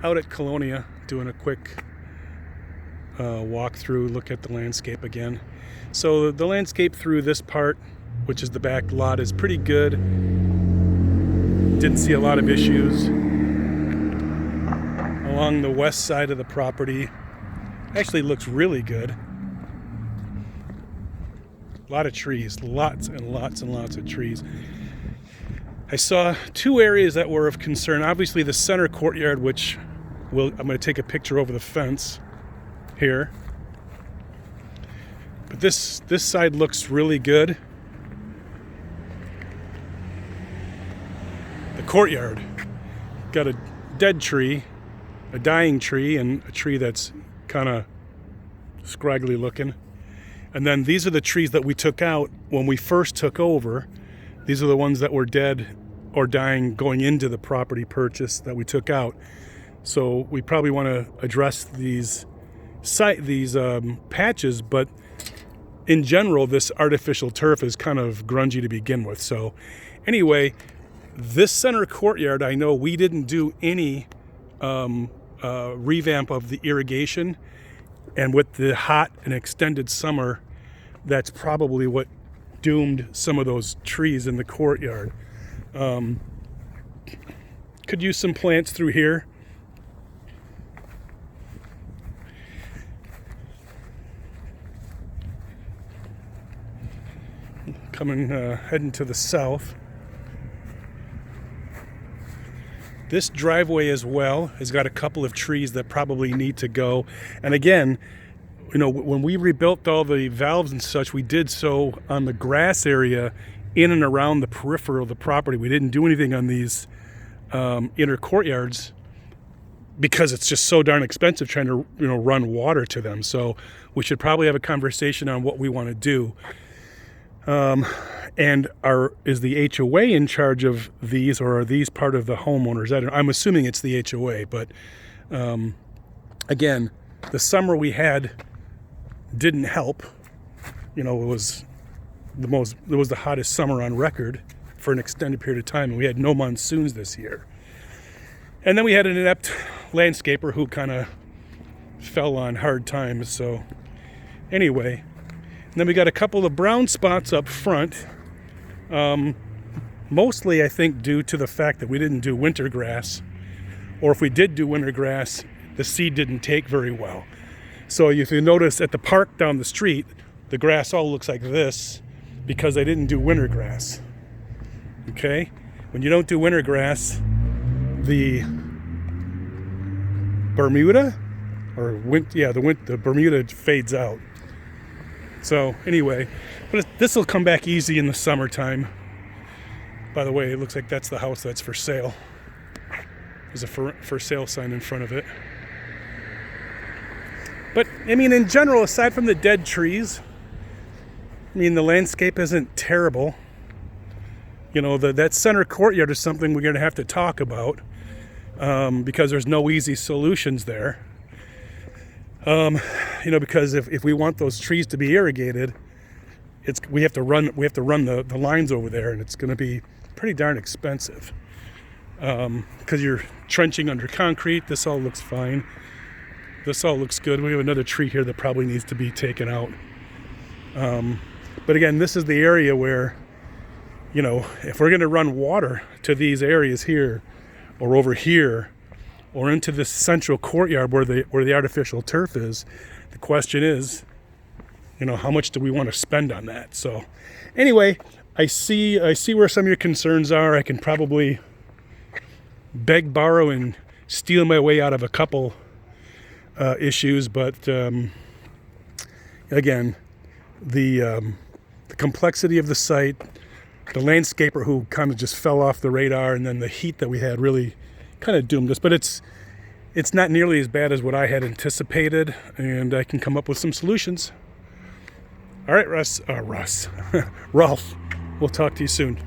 out at Colonia doing a quick walk through, look at the landscape again. So the landscape through this part, which is the back lot, is pretty good. Didn't see a lot of issues. Along the west side of the property, actually looks really good. A lot of trees, lots and lots and lots of trees. I saw two areas that were of concern. Obviously the center courtyard, which I'm going to take a picture over the fence here. But this side looks really good. The courtyard got a dead tree, a dying tree, and a tree that's kind of scraggly looking. And then these are the trees that we took out when we first took over. These are the ones that were dead or dying going into the property purchase that we took out. So we probably want to address these patches, but in general, this artificial turf is kind of grungy to begin with. So anyway, this center courtyard, I know we didn't do any revamp of the irrigation, and with the hot and extended summer, that's probably what doomed some of those trees in the courtyard. Could use some plants through here. Heading to the south. This driveway as well has got a couple of trees that probably need to go. And again, you know, when we rebuilt all the valves and such, we did so on the grass area in and around the peripheral of the property. We didn't do anything on these inner courtyards because it's just so darn expensive trying to, you know, run water to them. So we should probably have a conversation on what we want to do. And is the HOA in charge of these, or are these part of the homeowners? I'm assuming it's the HOA, but again, the summer we had didn't help. You know, it was the hottest summer on record for an extended period of time, and we had no monsoons this year. And then we had an inept landscaper who kind of fell on hard times. So anyway, and then we got a couple of brown spots up front, mostly I think due to the fact that we didn't do winter grass, or if we did do winter grass, the seed didn't take very well. So if you notice at the park down the street, the grass all looks like this because they didn't do winter grass. Okay? When you don't do winter grass, the Bermuda, the Bermuda fades out. So anyway, but this will come back easy in the summertime. By the way, it looks like that's the house that's for sale. There's a for sale sign in front of it. But I mean, in general, aside from the dead trees, I mean, the landscape isn't terrible. You know, that center courtyard is something we're going to have to talk about because there's no easy solutions there. You know, because if we want those trees to be irrigated, we have to run the lines over there, and it's going to be pretty darn expensive. Because you're trenching under concrete. This all looks fine. This all looks good. We have another tree here that probably needs to be taken out. But again, this is the area where, you know, if we're going to run water to these areas here, or over here, or into this central courtyard where the artificial turf is, the question is, you know, how much do we want to spend on that? So anyway, I see where some of your concerns are. I can probably beg, borrow, and steal my way out of a couple issues, but again, the complexity of the site, the landscaper who kind of just fell off the radar, and then the heat that we had really kind of doomed us. But it's not nearly as bad as what I had anticipated, and I can come up with some solutions. All right, Ralph, we'll talk to you soon.